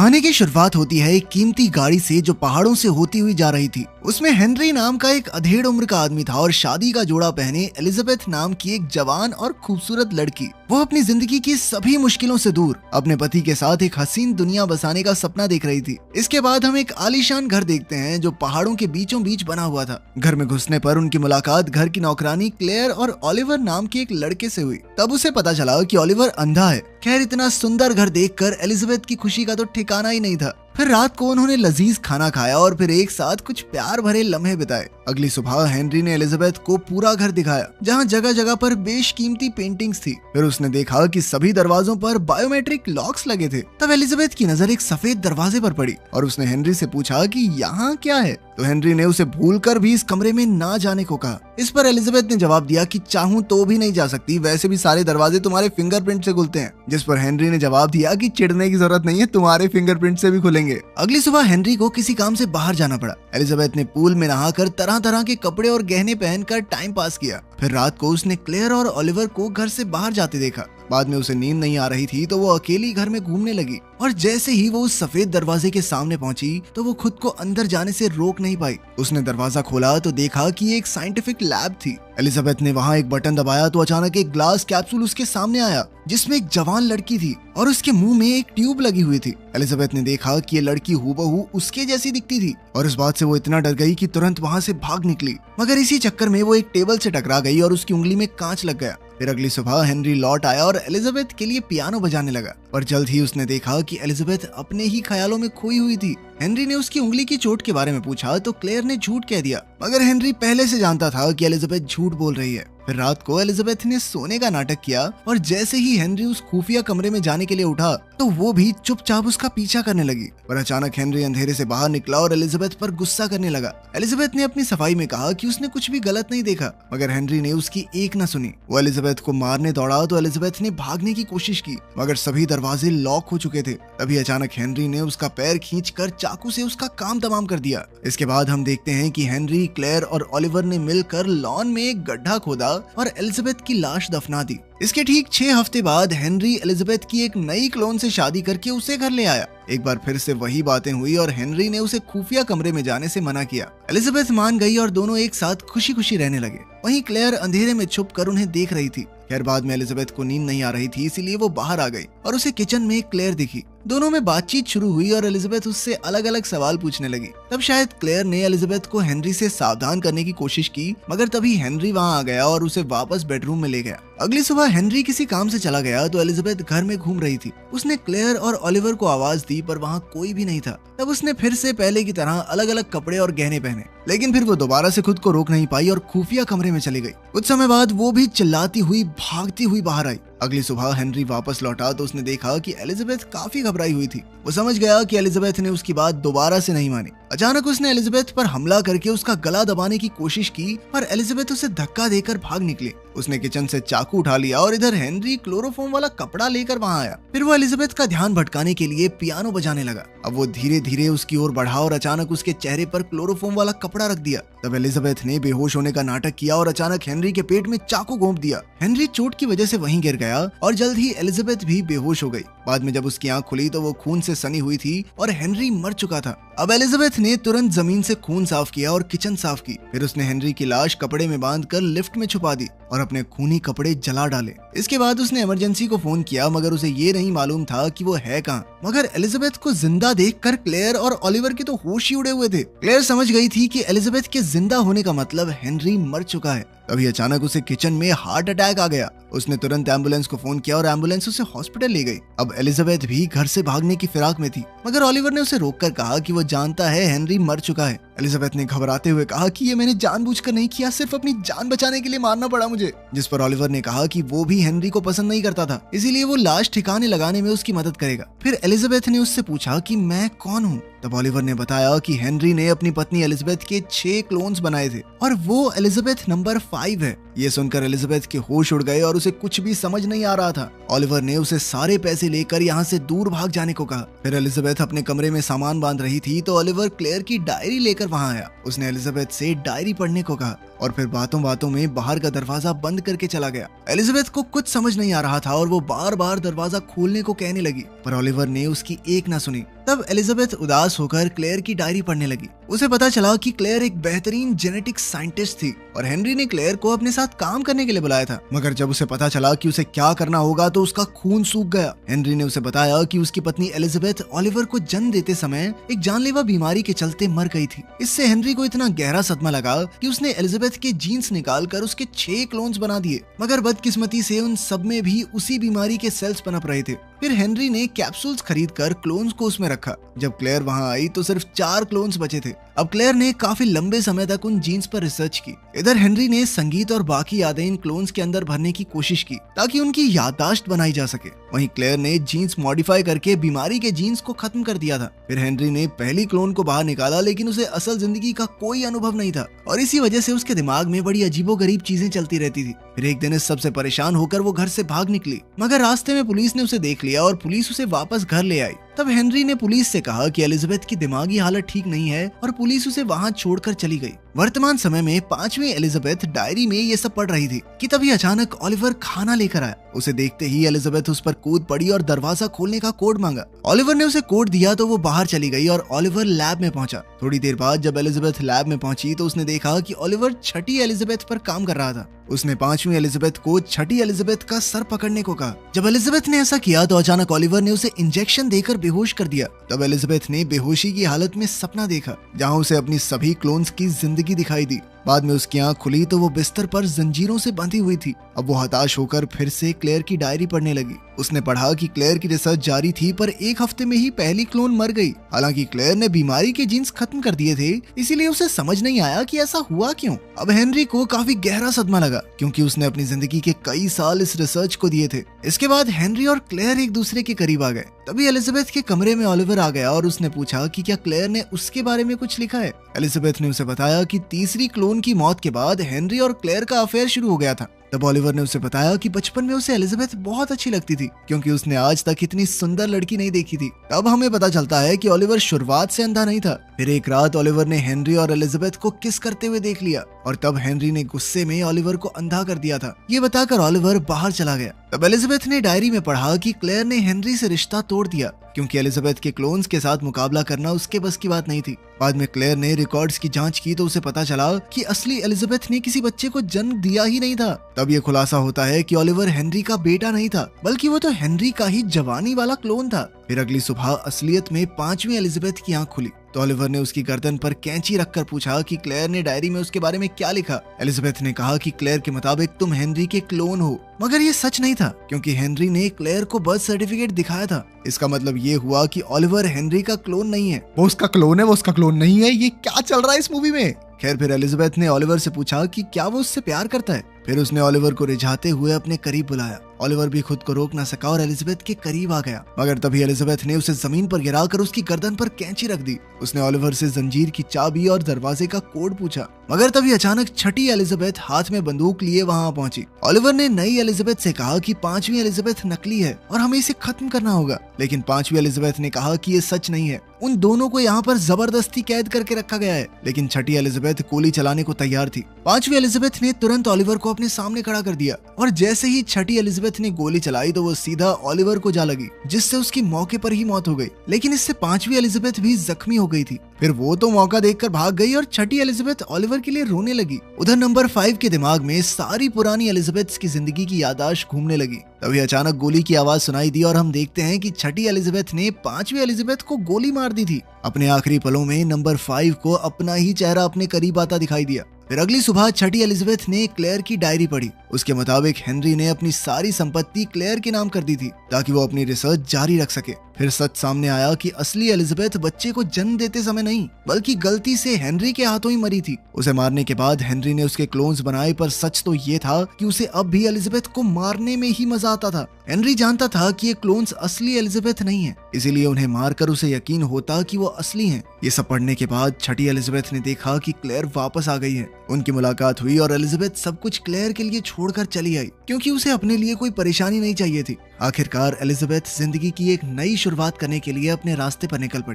कहानी की शुरुआत होती है एक कीमती गाड़ी से जो पहाड़ों से होती हुई जा रही थी। उसमें हेनरी नाम का एक अधेड़ उम्र का आदमी था और शादी का जोड़ा पहने एलिजाबेथ नाम की एक जवान और खूबसूरत लड़की। वो अपनी जिंदगी की सभी मुश्किलों से दूर अपने पति के साथ एक हसीन दुनिया बसाने का सपना देख रही थी। इसके बाद हम एक आलीशान घर देखते हैं जो पहाड़ों के बीचों बीच बना हुआ था। घर में घुसने पर उनकी मुलाकात घर की नौकरानी क्लेयर और ओलिवर नाम के एक लड़के से हुई। तब उसे पता चला कि ओलिवर अंधा है। खैर, इतना सुंदर घर देखकर एलिजाबेथ की खुशी का तो ठिकाना ही नहीं था। फिर रात को उन्होंने लजीज खाना खाया और फिर एक साथ कुछ प्यार भरे लम्हे बिताए। अगली सुबह हेनरी ने एलिजाबेथ को पूरा घर दिखाया जहां जगह जगह पर बेशकीमती पेंटिंग्स थी। फिर उसने देखा कि सभी दरवाजों पर बायोमेट्रिक लॉक्स लगे थे। तब एलिजाबेथ की नजर एक सफेद दरवाजे पर पड़ी और उसने हेनरी से पूछा कि यहाँ क्या है। तो हेनरी ने उसे भूलकर भी इस कमरे में ना जाने को कहा। इस पर एलिजाबेथ ने जवाब दिया कि चाहूं तो भी नहीं जा सकती, वैसे भी सारे दरवाजे तुम्हारे फिंगरप्रिंट से खुलते हैं। जिस पर हेनरी ने जवाब दिया कि चिढ़ने की जरूरत नहीं है, तुम्हारे फिंगरप्रिंट से भी खुलेंगे। अगली सुबह हेनरी को किसी काम से बाहर जाना पड़ा। एलिजाबेथ ने पूल में नहाकर तरह तरह के कपड़े और गहने पहनकर टाइम पास किया। फिर रात को उसने क्लेयर और ओलिवर को घर से बाहर जाते देखा। बाद में उसे नींद नहीं आ रही थी तो वो अकेली घर में घूमने लगी और जैसे ही वो उस सफेद दरवाजे के सामने पहुंची तो वो खुद को अंदर जाने से रोक नहीं पाई। उसने दरवाजा खोला तो देखा कि एक साइंटिफिक लैब थी। एलिजाबेथ ने वहां एक बटन दबाया तो अचानक एक ग्लास कैप्सूल उसके सामने आया जिसमें एक जवान लड़की थी और उसके मुंह में एक ट्यूब लगी हुई थी। एलिजाबेथ ने देखा कि ये लड़की हूबहू उसके जैसी दिखती थी और इस बात से वो इतना डर गई कि तुरंत वहां से भाग निकली। मगर इसी चक्कर में वो एक टेबल से टकरा गई और उसकी उंगली में कांच लग गया। फिर अगली सुबह हेनरी लौट आया और एलिजाबेथ के लिए पियानो बजाने लगा, पर जल्द ही उसने देखा कि एलिजाबेथ अपने ही ख्यालों में खोई हुई थी। हेनरी ने उसकी उंगली की चोट के बारे में पूछा तो क्लेयर ने झूठ कह दिया, मगर हेनरी पहले से जानता था कि एलिजाबेथ झूठ बोल रही है। फिर रात को एलिजाबेथ ने सोने का नाटक किया और जैसे ही हेनरी उस खुफिया कमरे में जाने के लिए उठा तो वो भी चुपचाप उसका पीछा करने लगी। पर अचानक हेनरी अंधेरे से बाहर निकला और एलिजाबेथ पर गुस्सा करने लगा। एलिजाबेथ ने अपनी सफाई में कहा कि उसने कुछ भी गलत नहीं देखा, मगर हेनरी ने उसकी एक न सुनी। वो एलिजाबेथ को मारने दौड़ा तो एलिजाबेथ ने भागने की कोशिश की, मगर सभी दरवाजे लॉक हो चुके थे। तभी अचानक हेनरी ने उसका पैर खींचकर चाकू से उसका काम तमाम कर दिया। इसके बाद हम देखते हैं कि हेनरी, क्लेयर और ओलिवर ने मिलकर लॉन में एक गड्ढा खोदा और एलिजाबेथ की लाश दफना दी। इसके ठीक 6 हफ्ते बाद हेनरी एलिजाबेथ की एक नई क्लोन से शादी करके उसे घर ले आया। एक बार फिर से वही बातें हुई और हेनरी ने उसे खुफिया कमरे में जाने से मना किया। एलिजाबेथ मान गई और दोनों एक साथ खुशी खुशी रहने लगे। वहीं क्लेयर अंधेरे में छुप कर उन्हें देख रही थी। खैर, बाद में एलिजाबेथ को नींद नहीं आ रही थी, इसीलिए वो बाहर आ गई और उसे किचन में क्लेयर दिखी। दोनों में बातचीत शुरू हुई और एलिजाबेथ उससे अलग अलग सवाल पूछने लगी। तब शायद क्लेयर ने एलिजाबेथ को हेनरी से सावधान करने की कोशिश की, मगर तभी हेनरी वहां आ गया और उसे वापस बेडरूम में ले गया। अगली सुबह हेनरी किसी काम से चला गया तो एलिजाबेथ घर में घूम रही थी। उसने क्लेयर और ओलिवर को आवाज दी पर वहाँ कोई भी नहीं था। तब उसने फिर से पहले की तरह अलग अलग कपड़े और गहने पहने, लेकिन फिर वो दोबारा से खुद को रोक नहीं पाई और खुफिया कमरे में चली गई। कुछ समय बाद वो भी चिल्लाती हुई भागती हुई बाहर आई। अगली सुबह हेनरी वापस लौटा तो उसने देखा कि एलिजाबेथ काफी घबराई हुई थी। वो समझ गया कि एलिजाबेथ ने उसकी बात दोबारा से नहीं मानी। अचानक उसने एलिजाबेथ पर हमला करके उसका गला दबाने की कोशिश की, पर एलिजाबेथ उसे धक्का देकर भाग निकली। उसने किचन से चाकू उठा लिया और इधर हेनरी क्लोरोफॉर्म वाला कपड़ा लेकर वहां आया। फिर वो एलिजाबेथ का ध्यान भटकाने के लिए पियानो बजाने लगा। अब वो धीरे धीरे उसकी ओर बढ़ा और अचानक उसके चेहरे पर क्लोरोफॉर्म वाला कपड़ा रख दिया। तब एलिजाबेथ ने बेहोश होने का नाटक किया और अचानक हेनरी के पेट में चाकू घोंप दिया। हेनरी चोट की वजह से वहीं गिर गया और जल्द ही एलिजाबेथ भी बेहोश हो गई। बाद में जब उसकी आंख खुली तो वो खून से सनी हुई थी और हेनरी मर चुका था। अब एलिजाबेथ ने तुरंत जमीन से खून साफ किया और किचन साफ की। फिर उसने हेनरी की लाश कपड़े में बांधकर लिफ्ट में छुपा दी और अपने खूनी कपड़े जला डाले। इसके बाद उसने इमरजेंसी को फोन किया, मगर उसे ये नहीं मालूम था कि वो है कहाँ। मगर एलिजाबेथ को जिंदा देखकर क्लेयर और ओलिवर के तो होश ही उड़े हुए थे। क्लेयर समझ गई थी कि एलिजाबेथ के जिंदा होने का मतलब हेनरी मर चुका है। तभी अचानक उसे किचन में हार्ट अटैक आ गया। उसने तुरंत एम्बुलेंस को फोन किया और एम्बुलेंस उसे हॉस्पिटल ले गई। अब एलिजाबेथ भी घर से भागने की फिराक में थी, मगर ओलिवर ने उसे रोककर कहा कि वो जानता है हेनरी मर चुका है। एलिजाबेथ ने घबराते हुए कहा कि ये मैंने जानबूझकर नहीं किया, सिर्फ अपनी जान बचाने के लिए मारना पड़ा मुझे। जिस पर ओलिवर ने कहा कि वो भी हेनरी को पसंद नहीं करता था, इसीलिए वो लाश ठिकाने लगाने में उसकी मदद करेगा। फिर एलिजाबेथ ने उससे पूछा कि मैं कौन हूँ। तब ओलिवर ने बताया कि हेनरी ने अपनी पत्नी एलिजाबेथ के 6 क्लोन्स बनाए थे और वो एलिजाबेथ नंबर 5 है। ये सुनकर एलिजाबेथ के होश उड़ गए और उसे कुछ भी समझ नहीं आ रहा था। ओलिवर ने उसे सारे पैसे लेकर यहाँ से दूर भाग जाने को कहा। फिर एलिजाबेथ अपने कमरे में सामान बांध रही थी तो ओलिवर क्लेयर की डायरी लेकर वहाँ आया। उसने एलिजाबेथ से डायरी पढ़ने को कहा और फिर बातों बातों में बाहर का दरवाजा बंद करके चला गया। एलिजाबेथ को कुछ समझ नहीं आ रहा था और वो बार बार दरवाजा खोलने को कहने लगी, पर ओलिवर ने उसकी एक ना सुनी। तब एलिजाबेथ उदास होकर क्लेयर की डायरी पढ़ने लगी। उसे पता चला कि क्लेयर एक बेहतरीन जेनेटिक्स साइंटिस्ट थी और हेनरी ने क्लेयर को अपने साथ काम करने के लिए बुलाया था। मगर जब उसे पता चला कि उसे क्या करना होगा तो उसका खून सूख गया। हेनरी ने उसे बताया कि उसकी पत्नी एलिजाबेथ ओलिवर को जन्म देते समय एक जानलेवा बीमारी के चलते मर गई थी। इससे हेनरी को इतना गहरा सदमा लगा कि उसने एलिजाबेथ के जीन्स निकालकर उसके 6 क्लोन्स बना दिए। मगर बदकिस्मती से उन सब में भी उसी बीमारी के सेल्स पनप रहे थे। फिर हेनरी ने कैप्सूल्स खरीदकर क्लोन्स को उसमें रखा। जब क्लेयर वहां आई तो सिर्फ 4 क्लोन्स बचे थे। अब क्लेयर ने काफी लंबे समय तक उन जीन्स पर रिसर्च की। इधर हेनरी ने संगीत और बाकी यादें इन क्लोन्स के अंदर भरने की कोशिश की ताकि उनकी याददाश्त बनाई जा सके। वहीं क्लेयर ने जीन्स मॉडिफाई करके बीमारी के जीन्स को खत्म कर दिया था। फिर हेनरी ने पहली क्लोन को बाहर निकाला, लेकिन उसे असल जिंदगी का कोई अनुभव नहीं था और इसी वजह से उसके दिमाग में बड़ी अजीबोगरीब चीजें चलती रहती थी। फिर एक दिन इस सबसे परेशान होकर वो घर से भाग निकली, मगर रास्ते में पुलिस ने उसे देख लिया और पुलिस उसे वापस घर ले आई। तब हेनरी ने पुलिस से कहा कि एलिजाबेथ की दिमागी हालत ठीक नहीं है और पुलिस उसे वहां छोड़कर चली गई। वर्तमान समय में 5वीं एलिजाबेथ डायरी में ये सब पढ़ रही थी कि तभी अचानक ओलिवर खाना लेकर आया। उसे देखते ही एलिजाबेथ उस पर कूद पड़ी और दरवाजा खोलने का कोड मांगा। ओलिवर ने उसे कोड दिया तो वो बाहर चली गई और ओलिवर लैब में पहुंचा। थोड़ी देर बाद जब एलिजाबेथ लैब में पहुंची तो उसने देखा कि ओलिवर छठी एलिजाबेथ पर काम कर रहा था। उसने 5वीं एलिजाबेथ को छठी एलिजाबेथ का सर पकड़ने को कहा। जब एलिजाबेथ ने ऐसा किया तो अचानक ओलिवर ने उसे इंजेक्शन देकर बेहोश कर दिया। तब एलिजाबेथ ने बेहोशी की हालत में सपना देखा जहां उसे अपनी सभी क्लोन्स की जिंदगी दिखाई दी। बाद में उसकी आंख खुली तो वो बिस्तर पर जंजीरों से बंधी हुई थी। अब वो हताश होकर फिर से क्लेयर की डायरी पढ़ने लगी। उसने पढ़ा कि क्लेयर की रिसर्च जारी थी पर 1 हफ्ते में ही पहली क्लोन मर गई। हालांकि क्लेयर ने बीमारी के जीन्स खत्म कर दिए थे, इसीलिए उसे समझ नहीं आया कि ऐसा हुआ क्यों। अब हेनरी को काफी गहरा सदमा लगा क्योंकि उसने अपनी जिंदगी के कई साल इस रिसर्च को दिए थे। इसके बाद हेनरी और क्लेयर एक दूसरे के करीब आ गए। तभी एलिजाबेथ के कमरे में ओलिवर आ गया और उसने पूछा कि क्या क्लेयर ने उसके बारे में कुछ लिखा है। एलिजाबेथ ने उसे बताया कि तीसरी क्लोन की मौत के बाद हेनरी और क्लेयर का अफेयर शुरू हो गया था। तब ओलिवर ने उसे बताया कि बचपन में उसे एलिजाबेथ बहुत अच्छी लगती थी क्योंकि उसने आज तक इतनी सुंदर लड़की नहीं देखी थी। अब हमें पता चलता है कि ओलिवर शुरुआत से अंधा नहीं था। फिर एक रात ओलिवर ने हेनरी और एलिजाबेथ को किस करते हुए देख लिया और तब हेनरी ने गुस्से में ओलिवर को अंधा कर दिया था। ये बताकर ओलिवर बाहर चला गया। तब एलिजाबेथ ने डायरी में पढ़ा कि क्लेयर ने हेनरी से रिश्ता तोड़ दिया क्योंकि एलिजाबेथ के क्लोन्स के साथ मुकाबला करना उसके बस की बात नहीं थी। बाद में क्लेयर ने रिकॉर्ड्स की जांच की तो उसे पता चला कि असली एलिजाबेथ ने किसी बच्चे को जन्म दिया ही नहीं था। तब ये खुलासा होता है कि ओलिवर हेनरी का बेटा नहीं था बल्कि वो तो हेनरी का ही जवानी वाला क्लोन था। फिर अगली सुबह असलियत में 5वीं एलिजाबेथ की आंख खुली तो ओलिवर ने उसकी गर्दन पर कैंची रखकर पूछा कि क्लेयर ने डायरी में उसके बारे में क्या लिखा। एलिजाबेथ ने कहा कि क्लेयर के मुताबिक तुम हेनरी के क्लोन हो, मगर ये सच नहीं था क्योंकि हेनरी ने क्लेयर को बर्थ सर्टिफिकेट दिखाया था। इसका मतलब ये हुआ कि ओलिवर हेनरी का क्लोन नहीं है, वो उसका क्लोन है, वो उसका क्लोन नहीं है। ये क्या चल रहा है इस मूवी में। खैर फिर एलिजाबेथ ने ओलिवर से पूछा कि क्या वो उससे प्यार करता है। फिर उसने ओलिवर को रिझाते हुए अपने करीब बुलाया। ओलिवर भी खुद को रोक ना सका और एलिजाबेथ के करीब आ गया, मगर तभी एलिजाबेथ ने उसे जमीन पर गिराकर उसकी गर्दन पर कैंची रख दी। उसने ओलिवर से जंजीर की चाबी और दरवाजे का कोड पूछा, मगर तभी अचानक छठी एलिजाबेथ हाथ में बंदूक लिए वहां पहुंची। ओलिवर ने नई एलिजाबेथ से कहा कि 5वीं एलिजाबेथ नकली है और हमें इसे खत्म करना होगा, लेकिन 5वीं एलिजाबेथ ने कहा कि ये सच नहीं है। उन दोनों को यहाँ पर जबरदस्ती कैद करके रखा गया है, लेकिन छठी एलिजाबेथ गोली चलाने को तैयार थी। 5वीं एलिजाबेथ ने तुरंत ओलिवर को अपने सामने खड़ा कर दिया और जैसे ही छठी एलिजाबेथ ने गोली चलाई तो वो सीधा ओलिवर को जा लगी, जिससे उसकी मौके पर ही मौत हो गई। लेकिन इससे 5वीं एलिजाबेथ भी जख्मी हो गई थी। फिर वो तो मौका देखकर भाग गई और छठी एलिजाबेथ ओलिवर के लिए रोने लगी। उधर नंबर 5 के दिमाग में सारी पुरानी एलिजाबेथ की जिंदगी की याददाश्त घूमने लगी। तभी अचानक गोली की आवाज सुनाई दी और हम देखते हैं कि छठी एलिजाबेथ ने 5वीं एलिजाबेथ को गोली मार दी थी। अपने आखिरी पलों में नंबर 5 को अपना ही चेहरा अपने करीब आता दिखाई दिया। फिर अगली सुबह छठी एलिजाबेथ ने क्लेयर की डायरी पढ़ी। उसके मुताबिक हेनरी ने अपनी सारी संपत्ति क्लेयर के नाम कर दी थी ताकि वो अपनी रिसर्च जारी रख सके। फिर सच सामने आया कि असली एलिजाबेथ बच्चे को जन्म देते समय नहीं बल्कि गलती से हेनरी के हाथों ही मरी थी। उसे मारने के बाद हेनरी ने उसके क्लोन्स बनाए, पर सच तो ये था कि उसे अब भी एलिजाबेथ को मारने में ही मजा आता था। हेनरी जानता था कि ये क्लोन्स असली एलिजाबेथ नहीं है, इसीलिए उन्हें मारकर उसे यकीन होता कि वो असली हैं। ये सब पढ़ने के बाद छठी एलिजाबेथ ने देखा कि क्लेयर वापस आ गई है। उनकी मुलाकात हुई और एलिजाबेथ सब कुछ क्लेयर के लिए छोड़कर चली आई क्योंकि उसे अपने लिए कोई परेशानी नहीं चाहिए थी। आखिरकार एलिजाबेथ जिंदगी की एक नई शुरुआत करने के लिए अपने रास्ते पर निकल पड़ी।